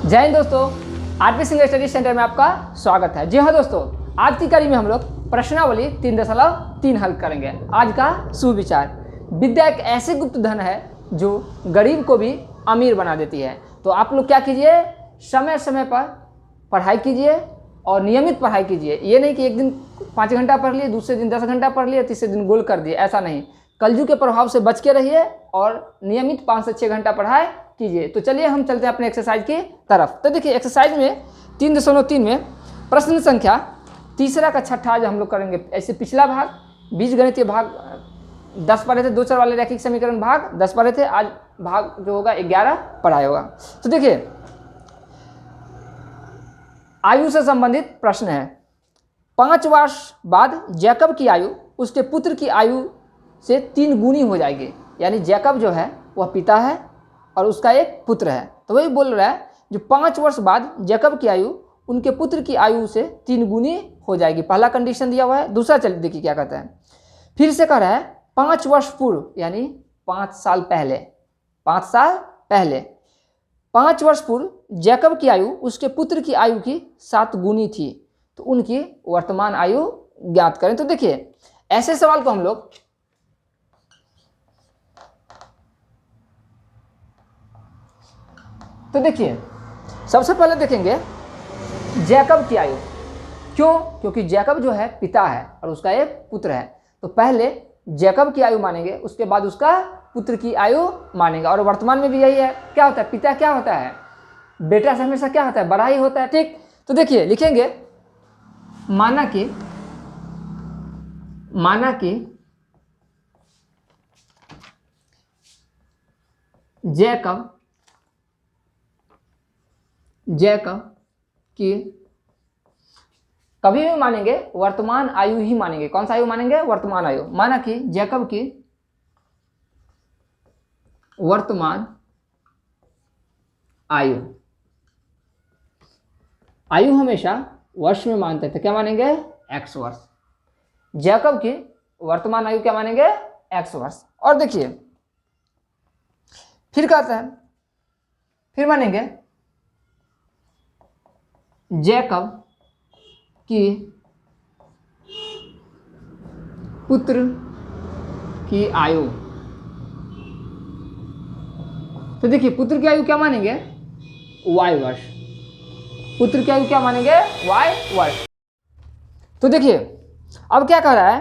जय हिंद दोस्तों, RP Singh study centre में आपका स्वागत है। जी हाँ दोस्तों, आज की कड़ी में हम लोग प्रश्नावली 3.3 हल करेंगे। आज का सुविचार, विद्या एक ऐसी गुप्त धन है जो गरीब को भी अमीर बना देती है। तो आप लोग क्या कीजिए, समय समय पर पढ़ाई कीजिए और नियमित पढ़ाई कीजिए। ये नहीं कि एक दिन 5 घंटा पढ़ लिए, दूसरे दिन 10 घंटा पढ़ लिए, तीसरे दिन गोल कर दिए, ऐसा नहीं। कलयुग के प्रभाव से बच के रहिए और नियमित 5 से 6 घंटा पढ़ाई कीजिए। तो चलिए हम चलते हैं अपने एक्सरसाइज की तरफ। तो देखिए एक्सरसाइज में 3.3 में प्रश्न संख्या तीसरा का छठा जो हम लोग करेंगे। ऐसे पिछला भाग बीजगणितीय भाग 10 पढ़े थे, 2 चर वाले रैखिक समीकरण भाग 10 पढ़े थे। आज भाग जो होगा 11 पढ़ाया होगा। तो देखिए आयु से संबंधित प्रश्न है। 5 वर्ष बाद जैकब की आयु उसके पुत्र की आयु से 3 गुनी हो जाएगी। यानी जैकब जो है वह पिता है और उसका एक पुत्र है। तो वही बोल रहा है जो 5 वर्ष बाद जैकब की आयु उनके पुत्र की आयु से 3 गुनी हो जाएगी। पहला कंडीशन दिया हुआ है। दूसरा चलिए देखिए क्या कहता है। फिर से कह रहा है 5 वर्ष पूर्व, यानी 5 साल पहले, 5 साल पहले 5 वर्ष पूर्व जैकब की आयु उसके पुत्र की आयु की 7 गुनी थी। तो उनकी वर्तमान आयु ज्ञात करें। तो देखिए ऐसे सवाल को हम लोग तो देखिए सबसे पहले देखेंगे जैकब की आयु। क्यों? क्योंकि जैकब जो है पिता है और उसका एक पुत्र है। तो पहले जैकब की आयु मानेंगे, उसके बाद उसका पुत्र की आयु मानेंगे। और वर्तमान में भी यही है। क्या होता है? पिता क्या होता है? बेटा से हमेशा क्या होता है? बड़ा ही होता है। ठीक। तो देखिए लिखेंगे माना कि जैकब की कभी भी मानेंगे वर्तमान आयु ही मानेंगे। कौन सा आयु मानेंगे? वर्तमान आयु। माना कि जैकब की वर्तमान आयु हमेशा वर्ष में मानते थे। क्या मानेंगे? x वर्ष। जैकब की वर्तमान आयु क्या मानेंगे? x वर्ष। और देखिए फिर कहता है, फिर मानेंगे जैकब की पुत्र की आयु। तो देखिए पुत्र की आयु क्या मानेंगे? y वर्ष। पुत्र की आयु क्या मानेंगे? y वर्ष। तो देखिए अब क्या कह रहा है,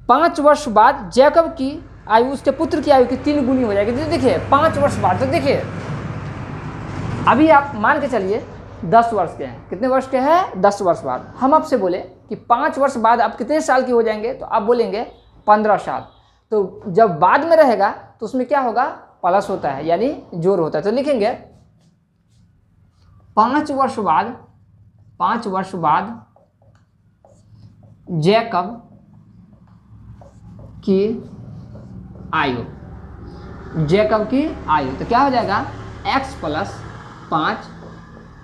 5 वर्ष बाद जैकब की आयु उसके पुत्र की आयु की 3 गुनी हो जाएगी। तो देखिए 5 वर्ष बाद, तो देखिए अभी आप मान के चलिए 10 वर्ष के हैं। कितने वर्ष के हैं? 10 वर्ष बाद। हम आपसे बोले कि 5 वर्ष बाद आप कितने साल के हो जाएंगे? तो आप बोलेंगे 15 साल। तो जब बाद में रहेगा तो उसमें क्या होगा? प्लस होता है, यानी जोड़ होता है। तो लिखेंगे 5 वर्ष बाद जैकब की आयु, तो क्या हो जाएगा? x + 5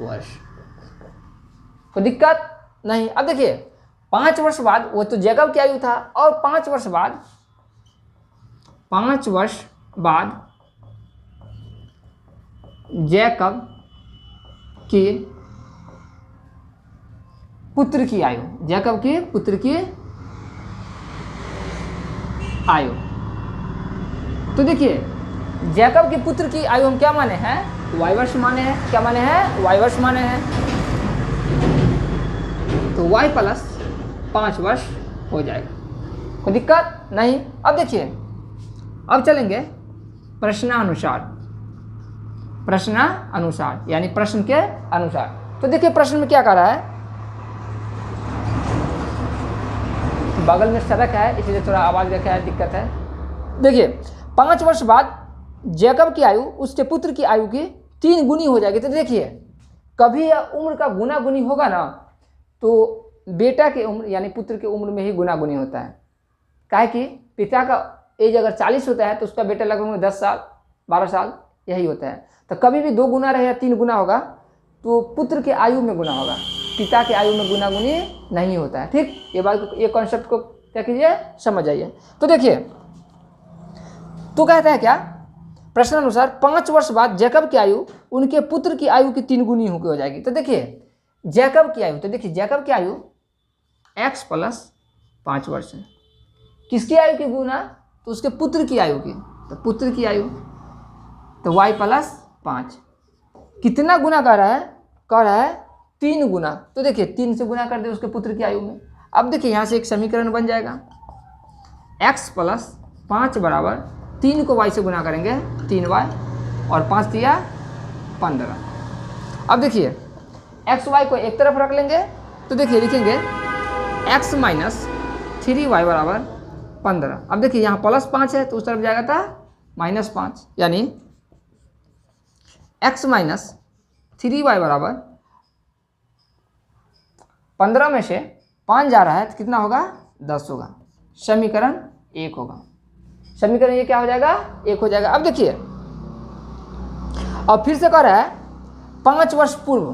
वर्ष। कोई दिक्कत नहीं। अब देखिए 5 वर्ष बाद, वो तो जैकब की आयु था, और 5 वर्ष बाद जैकब की पुत्र की आयु, तो देखिए जैकब के पुत्र की आयु हम क्या माने हैं? y वर्ष माने हैं। क्या माने हैं? y वर्ष माने हैं। तो y + 5 वर्ष हो जाएगा। कोई दिक्कत नहीं। अब देखिए अब चलेंगे प्रश्नानुसार, यानी प्रश्न के अनुसार। तो देखिए प्रश्न में क्या कह रहा है, बगल में सड़क है इसलिए थोड़ा आवाज रखा है, दिक्कत है। देखिए 5 वर्ष बाद जैकब की आयु उसके पुत्र की आयु की 3 गुनी हो जाएगी। तो देखिए कभी उम्र का गुना गुनी होगा ना, तो बेटा की उम्र यानी पुत्र की उम्र में ही गुना गुनी होता है। काहे कि पिता का एज अगर 40 होता है तो उसका बेटा लगभग 10 साल 12 साल यही होता है। तो कभी भी 2 गुना रहे या 3 गुना होगा तो पुत्र के आयु में गुना होगा, पिता के आयु में गुना गुनी नहीं होता है। ठीक, ये बात, ये कॉन्सेप्ट को क्या कीजिए, समझ आइए। तो देखिए तो कहता है क्या, प्रश्नानुसार 5 वर्ष बाद जैकब की आयु उनके पुत्र की आयु की 3 गुनी हो जाएगी। तो देखिए जैकब की आयु, तो देखिए जैकब की आयु x + 5 वर्ष है। किसकी आयु की गुना? तो उसके पुत्र की आयु की, तो पुत्र की आयु तो y + 5। कितना गुना कर रहा है? कर रहा है 3 गुना। तो देखिए 3 से गुना कर दे उसके पुत्र की आयु में। अब देखिए यहाँ से एक समीकरण बन जाएगा, x + 5 = 3 को y से गुना करेंगे 3y और 5 दिया 15। अब देखिए x y को एक तरफ रख लेंगे, तो देखिए लिखेंगे x - 3y = 15। अब देखिए यहाँ +5 है तो उस तरफ जाएगा था -5, यानी x - 3y = 15 में से 5 जा रहा है तो कितना होगा? 10 होगा। समीकरण 1 होगा। समीकरण ये क्या हो जाएगा? 1 हो जाएगा। अब देखिए अब फिर से कह रहा है 5 वर्ष पूर्व,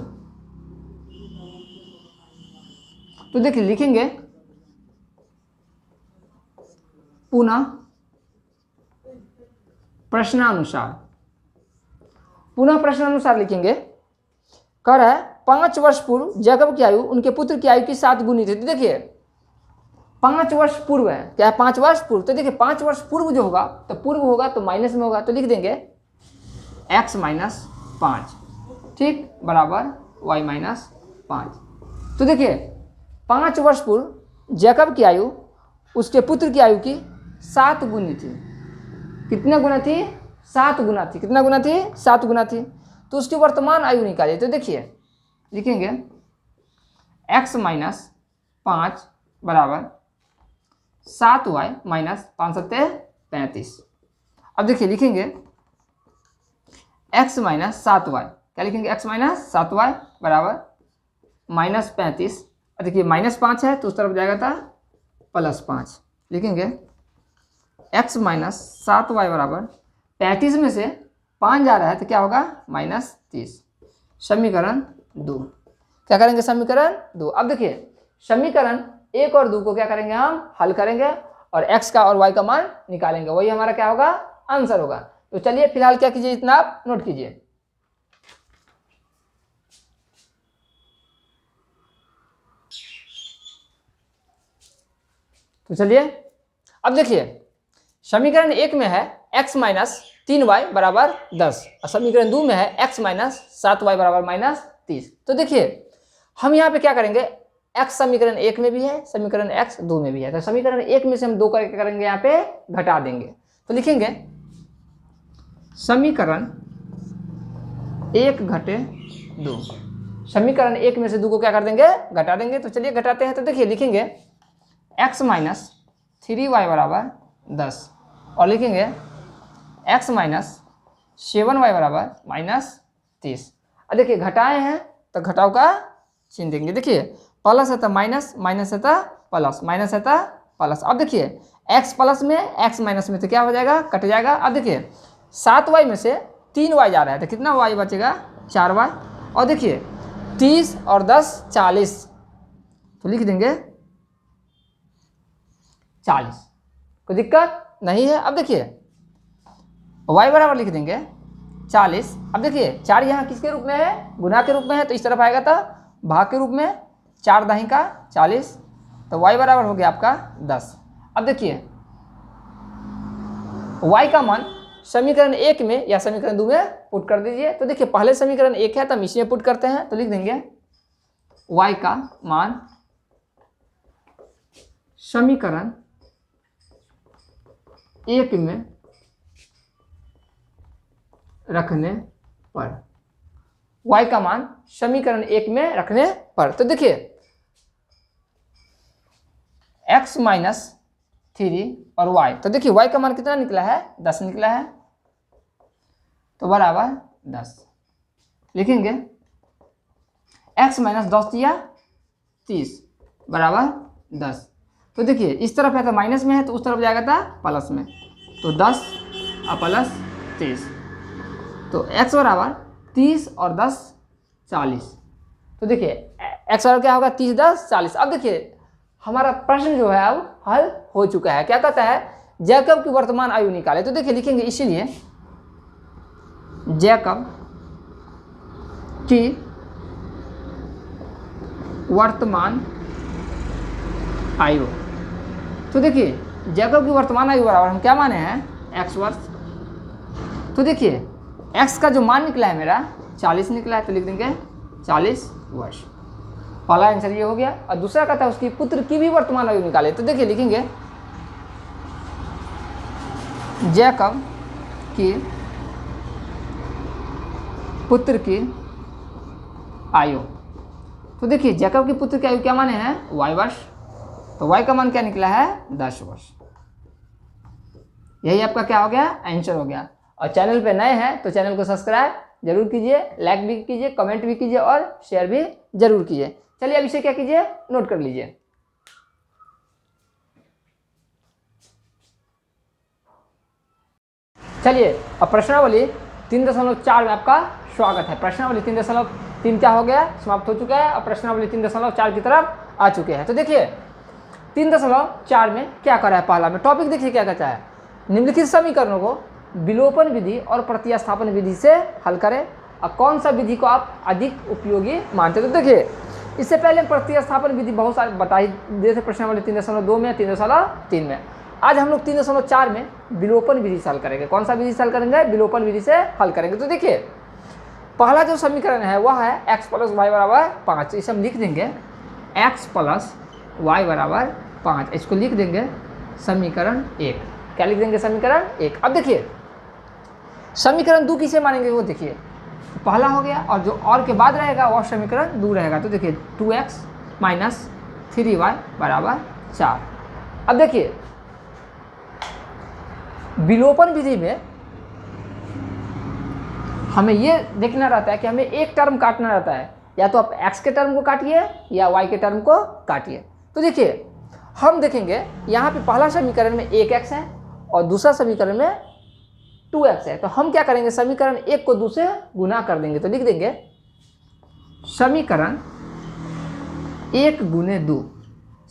तो देखिए लिखेंगे पुनः प्रश्नानुसार, पुनः प्रश्नानुसार लिखेंगे। कह रहा है 5 वर्ष पूर्व जैकब की आयु उनके पुत्र की आयु की 7 गुनी थी। तो देखिए 5 वर्ष पूर्व है, क्या है? 5 वर्ष पूर्व। तो देखिए 5 वर्ष पूर्व जो होगा तो पूर्व होगा तो माइनस में होगा, तो लिख देंगे x - 5 ठीक बराबर y - 5। तो देखिए 5 वर्ष पूर्व जैकब की आयु उसके पुत्र की आयु की 7 गुनी थी। कितना गुना थी? 7 गुना थी। कितना गुना थी? 7 गुना थी। तो उसकी वर्तमान आयु निकालिए। तो देखिए लिखेंगे x - 5 = 7y - 5 × 35। अब देखिए लिखेंगे x - 7y, क्या लिखेंगे? x - 7y = -35। देखिए -5 है तो उस तरफ जाएगा था +5। लिखेंगे x - 7y = 35 में से 5 जा रहा है तो क्या होगा? -30। समीकरण 2। क्या करेंगे? समीकरण 2। अब देखिए समीकरण 1 और 2 को क्या करेंगे? हम हल करेंगे और x का और y का मान निकालेंगे, वही हमारा क्या होगा? आंसर होगा। तो चलिए फिलहाल क्या कीजिए, इतना आप नोट कीजिए। तो चलिए अब देखिए समीकरण 1 में है x - 3y = 10 और समीकरण 2 में है x - 7y = -30। तो देखिए हम यहाँ पे क्या करेंगे, x समीकरण 1 में भी है, समीकरण x 2 में भी है, तो समीकरण 1 में से हम 2 करके करेंगे यहाँ पे घटा देंगे। तो लिखेंगे समीकरण 1 - 2। समीकरण 1 में से 2 को क्या कर देंगे? घटा देंगे। तो चलिए घटाते हैं। तो देखिए लिखेंगे x - 3y = 10 और लिखेंगे x - 7y = -30। अब देखिए घटाए हैं तो घटाव का चिन्ह देंगे। देखिए प्लस है तो माइनस, माइनस है तो प्लस, माइनस है तो प्लस। अब देखिए x प्लस में x माइनस में तो क्या हो जाएगा? कट जाएगा। अब देखिए 7y में से 3y जा रहा है तो कितना y बचेगा? 4y। और देखिए 30 और 10 40, तो लिख देंगे 40। कोई दिक्कत नहीं है। अब देखिए y बराबर लिख देंगे 40। अब देखिए 4 यहाँ किसके रूप में है? गुना के रूप में है, तो इस तरफ आएगा था भाग के रूप में। 4 दाहीं का 40, तो y बराबर हो गया आपका 10। अब देखिए y का मान समीकरण 1 में या समीकरण 2 में पुट कर दीजिए। तो देखिए पहले समीकरण 1 है तो हम इसी में पुट करते हैं। तो लिख देंगे y का मान समीकरण 1 में रखने पर, y का मान समीकरण 1 में रखने पर। तो देखिए x - 3 और y, तो देखिए y का मान कितना निकला है? 10 निकला है, तो बराबर 10। लिखेंगे x - 10 दिया 30 बराबर 10। तो देखिए इस तरफ है तो माइनस में है तो उस तरफ जाएगा था प्लस में, तो 10 और प्लस 30, तो x बराबर 30 और 10 40। तो देखिए x बराबर क्या होगा? 30 10 40। अब देखिए हमारा प्रश्न जो है अब हल हो चुका है। क्या कहता है? जैकब की वर्तमान आयु निकाले। तो देखिए लिखेंगे इसीलिए जैकब की वर्तमान आयु। तो देखिए जैकब की वर्तमान आयु बराबर हम क्या माने हैं, x वर्ष। तो देखिए x का जो मान निकला है मेरा 40 निकला है, तो लिख देंगे 40 वर्ष। पहला आंसर ये हो गया। और दूसरा कहता है उसकी पुत्र की भी वर्तमान आयु निकाले। तो देखिए लिखेंगे जैकब की पुत्र की आयु। तो देखिए जैकब की पुत्र की आयु क्या माने हैं, y वर्ष। तो y का मान क्या निकला है, 10 वर्ष। यही आपका क्या हो गया, आंसर हो गया। और चैनल पे नए हैं तो चैनल को सब्सक्राइब जरूर कीजिए, लाइक भी कीजिए, कमेंट भी कीजिए और शेयर भी जरूर कीजिए। चलिए अब इसे क्या कीजिए, नोट कर लीजिए। चलिए अब प्रश्नावली 3.4 में आपका स्वागत है। प्रश्नावली 3.3 क्या हो गया, समाप्त हो चुका है। और प्रश्नावली 3.4 की तरफ आ चुके हैं। तो देखिए 3.4 में क्या करा है, पहला में टॉपिक देखिए क्या कहता है, निम्नलिखित समीकरणों को विलोपन विधि और प्रतिस्थापन विधि से हल करें और कौन सा विधि को आप अधिक उपयोगी मानते हैं। तो देखिए इससे पहले प्रतिस्थापन विधि बहुत सारे बताई देते प्रश्नावली 3.2 में, 3.3 में। आज हम लोग 3.4 में विलोपन विधि से हल करेंगे। कौन सा विधि से हल करेंगे, विलोपन विधि से हल करेंगे। तो देखिए पहला जो समीकरण है वह है x + y बराबर 5। इसे हम लिख देंगे x + y बराबर 5। इसको लिख देंगे समीकरण 1। क्या लिख देंगे, समीकरण 1। अब देखिए समीकरण 2 किसे मानेंगे, वो देखिए पहला हो गया और जो और के बाद रहेगा वह समीकरण 2 रहेगा। तो देखिए 2x - 3y बराबर 4। अब देखिए विलोपन विधि में हमें ये देखना रहता है कि हमें एक टर्म काटना रहता है, या तो आप x के टर्म को काटिए या y के टर्म को काटिए। तो देखिए हम देखेंगे यहाँ पे पहला समीकरण में 1x है और दूसरा समीकरण में 2x है। तो हम क्या करेंगे, समीकरण 1 को 2 से गुना कर देंगे। तो लिख देंगे समीकरण 1 × 2।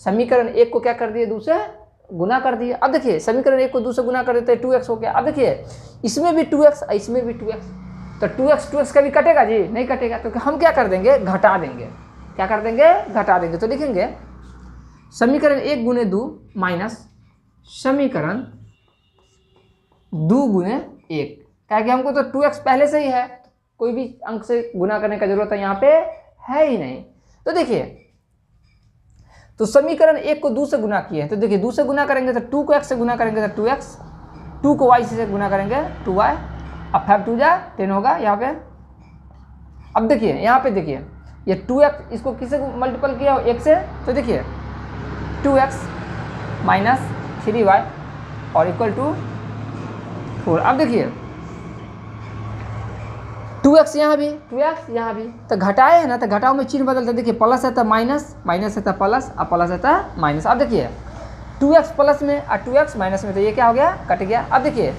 समीकरण 1 को क्या कर दिए, 2 से गुना कर दिए। अब देखिए समीकरण 1 को 2 से गुना कर देते हैं, 2x हो गया। अब देखिए इसमें भी 2x इसमें भी 2x, तो 2x कभी कटेगा जी, नहीं कटेगा। तो हम क्या कर देंगे, घटा देंगे। क्या कर देंगे, घटा देंगे। तो लिखेंगे समीकरण 1 × 2 माइनस समीकरण 2 × 1। क्या कि हमको तो 2x पहले से ही है, कोई भी अंक से गुना करने का जरूरत है यहाँ पे है ही नहीं। तो देखिए तो समीकरण 1 को 2 से गुना किए, तो देखिए 2 से गुना करेंगे तो 2 को x से गुना करेंगे तो 2x, 2 को y से गुना करेंगे 2y। अब 5 2 जा 10 होगा यहाँ पे। अब देखिए यहाँ पे देखिए ये 2x इसको किससे मल्टीपल किया, 1 से। तो देखिए 2x - 3y और इक्वल टू 4। अब देखिए 2x यहाँ भी 2x यहाँ भी, तो घटाए है ना, तो घटाओ में चिन्ह बदलते। देखिए प्लस है तो माइनस, माइनस है तो प्लस, और प्लस है तो माइनस। अब देखिए 2x प्लस में और 2x माइनस में, तो ये क्या हो गया, कट गया। अब देखिए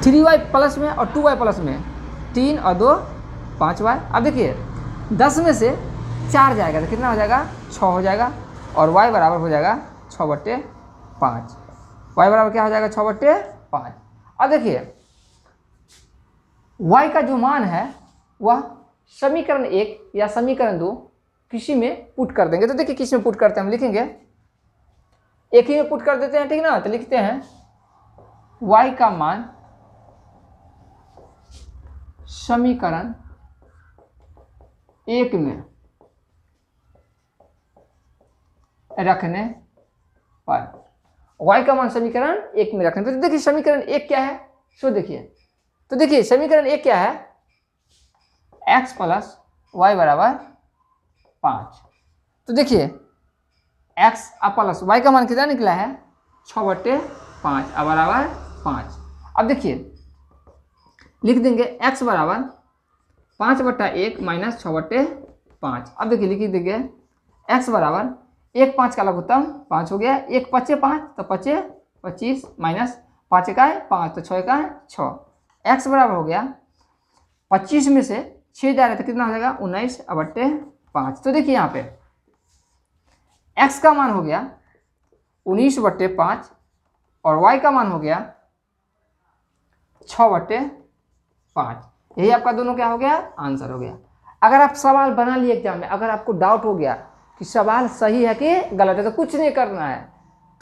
3y प्लस में और 2y प्लस में, 3 और 2 5y। अब देखिए 10 में से 4 जाएगा तो कितना हो जाएगा, 6 हो जाएगा। और y बराबर हो जाएगा 6/5। y बराबर क्या हो जाएगा, 6/5। अब देखिए y का जो मान है वह समीकरण 1 या समीकरण 2 किसी में पुट कर देंगे। तो देखिए किस में पुट करते हैं, हम लिखेंगे एक ही में पुट कर देते हैं, ठीक ना। तो लिखते हैं y का मान समीकरण 1 में रखने पर, y का मान समीकरण 1 में रखने पर। तो देखिए समीकरण 1 क्या है, सो देखिए। तो देखिए समीकरण 1 क्या है, x + y बराबर 5। तो देखिए x प्लस y का मान कितना निकला है, 6/5 बराबर 5। अब देखिए लिख देंगे x बराबर 5/1 माइनस 6/5। अब देखिए लिख देंगे x बराबर 1 5 का लघुत्तम 5 हो गया, 1 5 5 तो 5 25 माइनस 5 का 5 तो 6 का 6। x बराबर हो गया 25 में से 6 जा रहे तो कितना हो जाएगा, 19/5। तो देखिए यहाँ पे x का मान हो गया 19/5 और y का मान हो गया 6/5। यही आपका दोनों क्या हो गया, आंसर हो गया। अगर आप सवाल बना लिए एग्जाम में, अगर आपको डाउट हो गया कि सवाल सही है कि गलत है, तो कुछ नहीं करना है,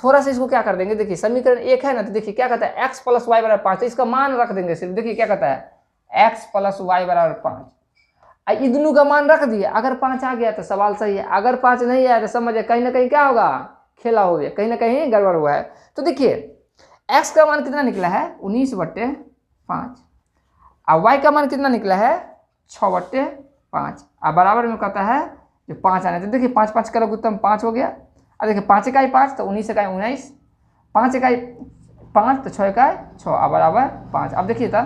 थोड़ा सा इसको क्या कर देंगे, देखिए समीकरण 1 है ना, तो देखिए क्या कहता है x + y = 5, तो इसका मान रख देंगे सिर्फ। देखिए क्या कहता है x + y = 5। ये दोनों का मान रख दिए, अगर 5 आ गया तो सवाल सही है, अगर 5 नहीं आया तो समझिए कहीं ना कहीं क्या होगा, खेला हो गया, कहीं ना कहीं गड़बड़ हुआ है। तो देखिए x का मान कितना निकला है 19/5, और y का मान कितना निकला है 6/5, और बराबर में कहता है जो 5 आने, तो देखिए 5 5 करोगे तो 5 हो गया। अब देखिए 5 × 5 तो 19 × 19, 5 × 5 तो 6 × 6 और बराबर 5। अब देखिए तो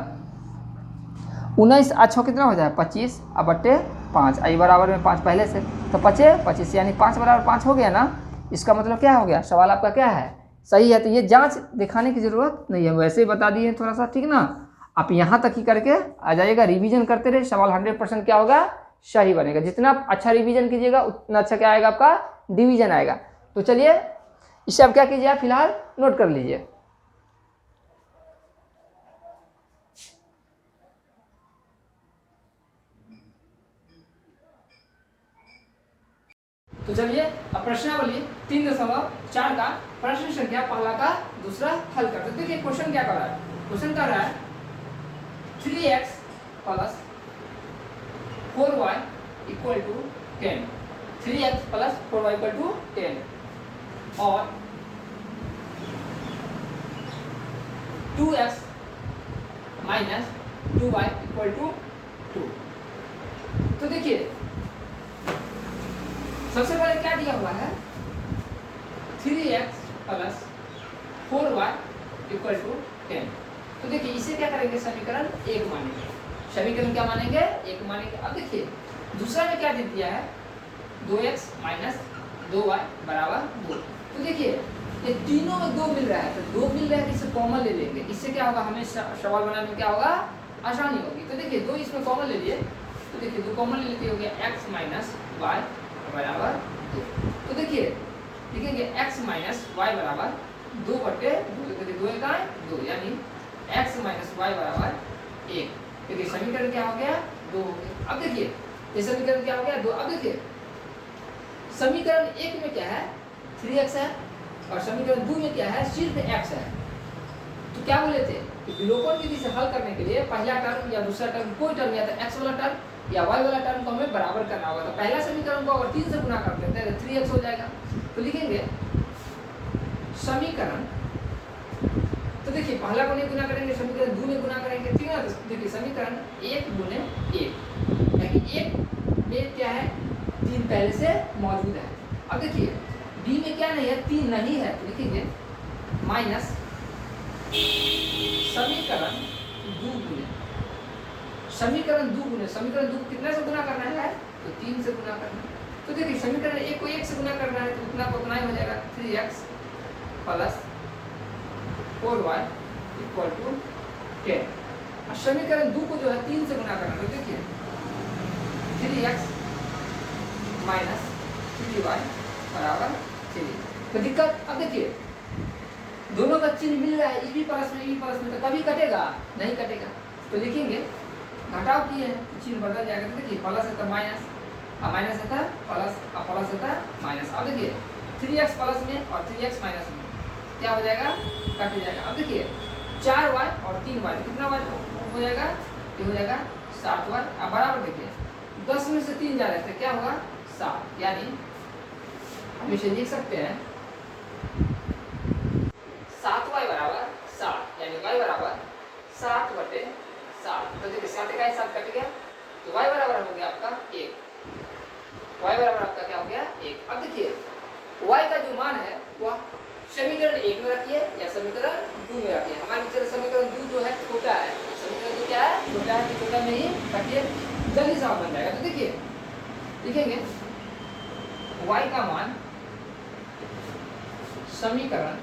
19 और 6 कितना हो जाए 25 और बट्टे 5, आई बराबर में 5 पहले से, तो 25 यानी 5 = 5 हो गया ना। इसका मतलब क्या हो गया, सवाल आपका क्या है, सही है। तो ये जांच दिखाने की ज़रूरत नहीं है, वैसे ही बता दिए थोड़ा सा, ठीक ना। आप यहाँ तक ही करके आ जाइएगा, रिवीजन करते रहे, सवाल 100% क्या होगा, सही बनेगा। जितना आप अच्छा रिवीजन कीजिएगा उतना अच्छा क्या आएगा, आपका डिवीजन आएगा। तो चलिए इसे आप क्या कीजिए, आप फिलहाल नोट कर लीजिए। तो चलिए अब प्रश्नावली 3.4 का प्रश्न संख्या पहला का दूसरा हल करते हैं। देखिए क्वेश्चन क्या कर रहा है, क्वेश्चन कर रहा है 3x + 4y = 10, 3x + 4y = 10 और 2x - 2y = 2। तो देखिए सबसे पहले क्या दिया हुआ है 3x + 4y = 10। तो देखिए इसे क्या करेंगे, समीकरण 1 मानेंगे। समीकरण क्या मानेंगे, 1 मानेंगे। अब देखिए दूसरा में क्या दे दिया है 2x - 2y = 2। तो देखिए ये तीनों में 2 मिल रहा है, तो 2 मिल रहा है, इसे कॉमन ले लेंगे। इससे क्या होगा, हमें सवाल बनाने में क्या होगा, आसानी होगी। तो देखिए 2 इसमें कॉमन ले लिए, तो देखिए 2 कॉमन ले लेते हो गया x - y = 2। तो देखिए लिखेंगे x - y = 2/2, तो देखिए 2 × 2 यानी x - y = 1। देखिए समीकरण क्या हो गया, 2 हो गया। अब देखिए ये समीकरण क्या हो गया, 2। अब देखिए समीकरण 1 में क्या है 3x है, और समीकरण 2 में क्या है, सिर्फ x है। तो क्या बोले थे कि विलोपन विधि से हल करने के लिए पहला टर्म या दूसरा टर्म, कोई टर्म या तो x वाला टर्म या y वाला टर्म को हमें बराबर करना होगा। तो पहला समीकरण को अगर 3 से गुना कर देते हैं तो 3x हो जाएगा। तो लिखेंगे समीकरण, तो देखिए पहला को नहीं गुना करेंगे, समीकरण 2 में गुना करेंगे, ठीक है। तो देखिए समीकरण 1 × 1 यानी 1 में क्या है 3 पहले से मौजूद है। अब देखिए b में क्या नहीं है, 3 नहीं है, तो लिखेंगे माइनस समीकरण 2 गुने समीकरण 2 गुने समीकरण 2 को कितने से गुना करना है, तो 3 से गुना करना है। तो देखिए समीकरण 1 को 1 से गुना करना है, तो उतना को उतना ही हो जाएगा 3x + 4y = 10। और समीकरण 2 को जो है 3 से गुना करना है, तो देखिए 3x - 3y = 3। तो दिक्कत, अब देखिए दोनों का चिन्ह मिल रहा है, e भी प्लस में तो कभी कटेगा नहीं कटेगा। तो लिखेंगे घटाव किए हैं तो चिन्ह बदल जाएगा। तो देखिए प्लस है तो माइनस, और माइनस है तो प्लस, और प्लस है तो माइनस। अब देखिए 3x प्लस में और 3x माइनस में क्या हो जाएगा, कट जाएगा। अब देखिए 4y और 3y, तो कितना y हो जाएगा, ये हो जाएगा 7y। अब बराबर देखिए 10 में से 3 जा रहे थे, क्या होगा 7, यानी हम इसे लिख सकते हैं 7y = 7, यानी y = 7/7। तो देखिए 7 का 7 कट गया, तो y बराबर हो गया आपका 1। y बराबर आपका क्या हो गया 1। अब देखिए y का जो मान है वह समीकरण 1 में रखिए या समीकरण 2 में रखिए। हमारे विचार समीकरण 2 जो है छोटा है, समीकरण 2 क्या है, छोटा है, तो छोटा में ही रखिए, जल्दी से बन जाएगा। तो देखिए लिखेंगे y का मान समीकरण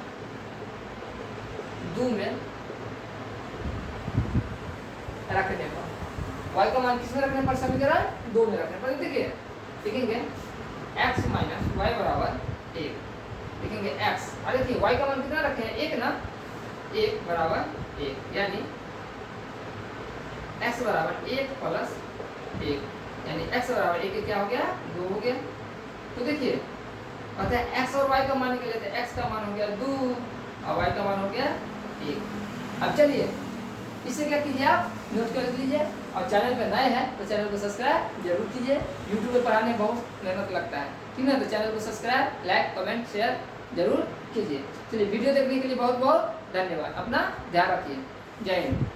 2 में रखने पर, y का मान किसमें रखने पर, समीकरण 2 में रखने पर। देखिए लिखेंगे x - y = 1, लिखेंगे x, और देखिए y का मान कितना रखे हैं 1 ना, 1 = 1, यानी x बराबर 1 प्लस 1, यानी x बराबर 1 क्या हो गया 2 हो गया। तो देखिए पता है x और y का मान निकले थे, x का मान हो गया 2 और y का मान हो गया 1। अब चलिए इसे क्या कीजिए आप नोट कर लीजिए, और चैनल पे नए हैं तो चैनल को सब्सक्राइब जरूर कीजिए। यूट्यूब पे पढ़ाने में बहुत मेहनत लगता है, ठीक है, तो चैनल को सब्सक्राइब, लाइक, कमेंट, शेयर जरूर कीजिए। चलिए वीडियो देखने के लिए बहुत बहुत धन्यवाद। अपना ध्यान रखिए। जय हिंद।